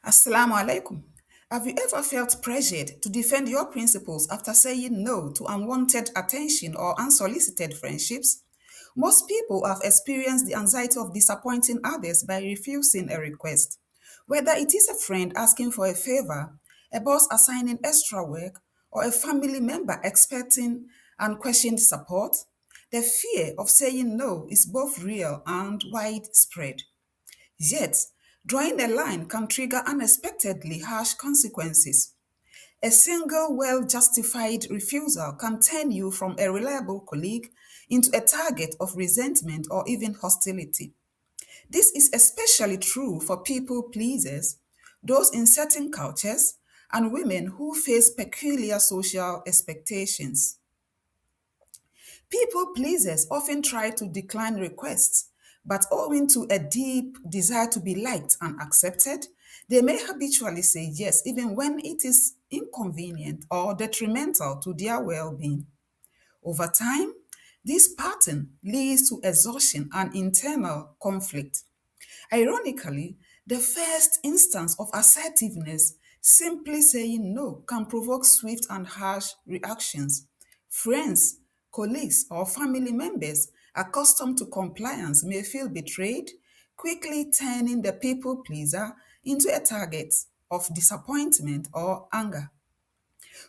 Assalamu alaikum. Have you ever felt pressured to defend your principles after saying no to unwanted attention or unsolicited friendships? Most people have experienced the anxiety of disappointing others by refusing a request. Whether it is a friend asking for a favor, a boss assigning extra work, or a family member expecting unquestioned support, the fear of saying no is both real and widespread. Yet, drawing a line can trigger unexpectedly harsh consequences. A single well justified refusal can turn you from a reliable colleague into a target of resentment or even hostility. This is especially true for people pleasers, those in certain cultures, and women who face peculiar social expectations. People pleasers often try to decline requests, but owing to a deep desire to be liked and accepted, they may habitually say yes even when it is inconvenient or detrimental to their well being. Over time, this pattern leads to exhaustion and internal conflict. Ironically, the first instance of assertiveness, simply saying no, can provoke swift and harsh reactions. Friends, colleagues, or family members accustomed to compliance may feel betrayed, quickly turning the people pleaser into a target of disappointment or anger.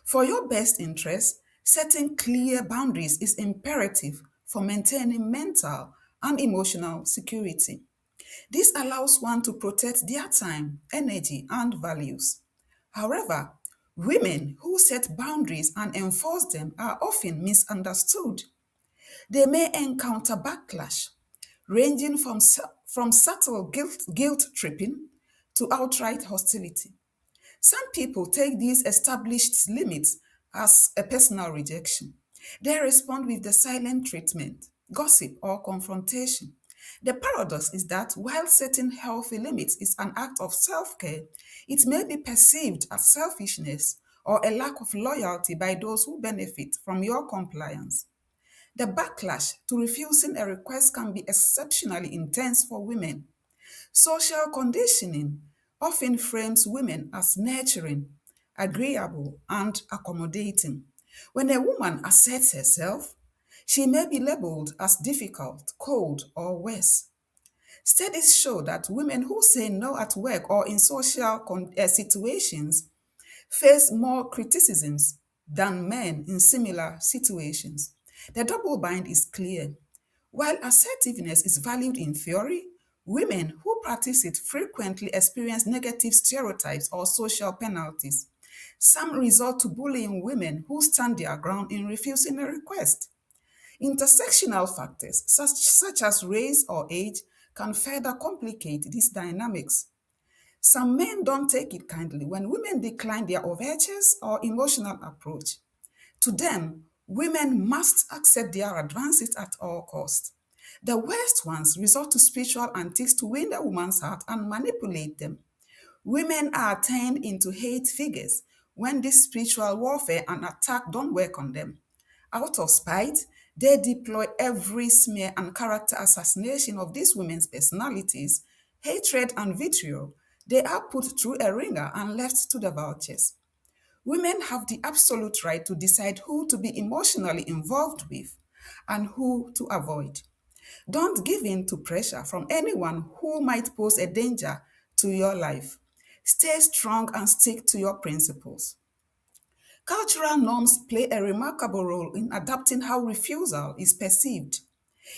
For your best interest, setting clear boundaries is imperative for maintaining mental and emotional security. This allows one to protect their time, energy, and values. However, women who set boundaries and enforce them are often misunderstood. They may encounter backlash, ranging from subtle guilt tripping to outright hostility. Some people take these established limits as a personal rejection. They respond with the silent treatment, gossip, or confrontation. The paradox is that while setting healthy limits is an act of self care, it may be perceived as selfishness or a lack of loyalty by those who benefit from your compliance. The backlash to refusing a request can be exceptionally intense for women. Social conditioning often frames women as nurturing, agreeable, and accommodating. When a woman asserts herself, she may be labeled as difficult, cold, or worse. Studies show that women who say no at work or in social situations face more criticisms than men in similar situations. The double bind is clear. While assertiveness is valued in theory, women who practice it frequently experience negative stereotypes or social penalties. Some resort to bullying women who stand their ground in refusing a request. Intersectional factors, such as race or age, can further complicate these dynamics. Some men don't take it kindly when women decline their overtures or emotional approach. To them, women must accept their advances at all costs. The worst ones resort to spiritual antics to win a woman's heart and manipulate them. Women are turned into hate figures when this spiritual warfare and attack don't work on them. Out of spite, they deploy every smear and character assassination of these women's personalities, hatred and vitriol. They are put through a ringer and left to the vultures. Women have the absolute right to decide who to be emotionally involved with and who to avoid. Don't give in to pressure from anyone who might pose a danger to your life. Stay strong and stick to your principles. Cultural norms play a remarkable role in adapting how refusal is perceived.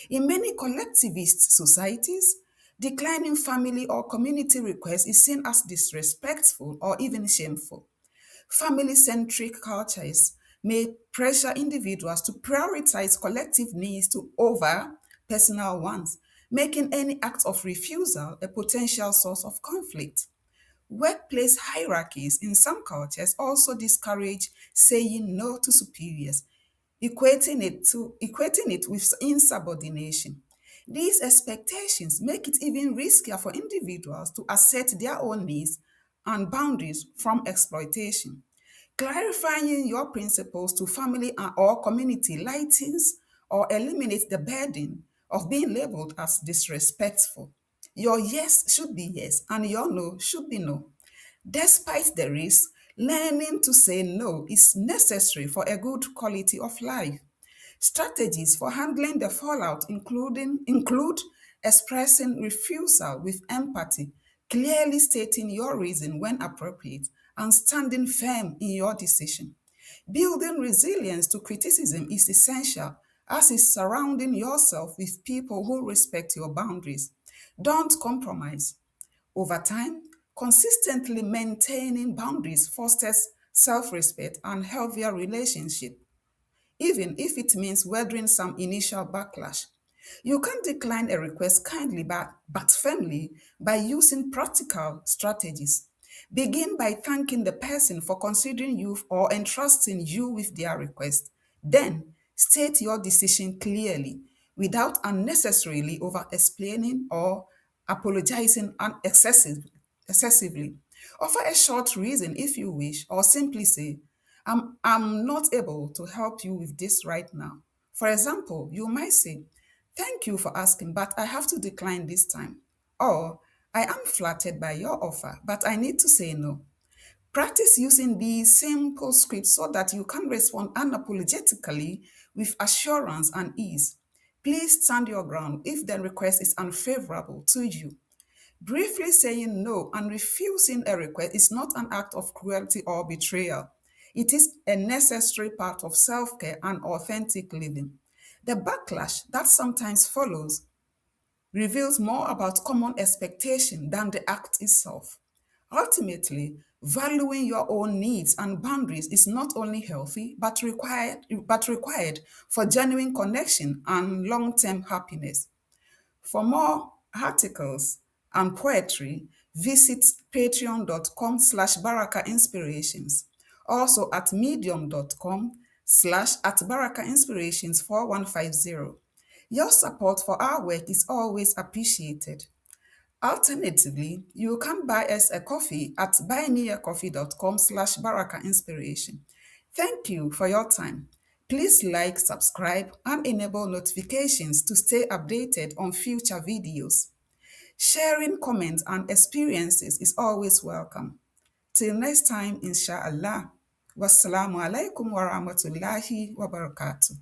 In many collectivist societies, declining family or community requests is seen as disrespectful or even shameful. Family centric cultures may pressure individuals to prioritize collective needs over personal ones, making any act of refusal a potential source of conflict. Workplace hierarchies in some cultures also discourage saying no to superiors, equating it with insubordination. These expectations make it even riskier for individuals to assert their own needs and boundaries from exploitation. Clarifying your principles to family or community lightens or eliminates the burden of being labeled as disrespectful. Your yes should be yes, and your no should be no. Despite the risk, learning to say no is necessary for a good quality of life. Strategies for handling the fallout include expressing refusal with empathy, clearly stating your reason when appropriate, and standing firm in your decision. Building resilience to criticism is essential, as is surrounding yourself with people who respect your boundaries. Don't compromise. Over time, consistently maintaining boundaries fosters self-respect and healthier relationships, even if it means weathering some initial backlash. You can decline a request kindly but firmly by using practical strategies. Begin by thanking the person for considering you or entrusting you with their request. Then, state your decision clearly without unnecessarily over explaining or apologizing excessively. Offer a short reason if you wish, or simply say, I'm not able to help you with this right now. For example, you might say, thank you for asking, but I have to decline this time. Or, I am flattered by your offer, but I need to say no. Practice using these simple scripts so that you can respond unapologetically with assurance and ease. Please stand your ground if the request is unfavorable to you. Briefly saying no and refusing a request is not an act of cruelty or betrayal. It is a necessary part of self care and authentic living. The backlash that sometimes follows reveals more about common expectation than the act itself. Ultimately, valuing your own needs and boundaries is not only healthy but required for genuine connection and long-term happiness. For more articles and poetry, visit patreon.com/Baraka Inspirations. Also at medium.com/at Baraka Inspirations 4150. Your support for our work is always appreciated. Alternatively, you can buy us a coffee at buymeacoffee.com/Baraka Inspiration. Thank you for your time. Please like, subscribe, and enable notifications to stay updated on future videos. Sharing comments and experiences is always welcome. Till next time, inshallah. Wassalamu alaikum wa rahmatullahi wa barakatuh.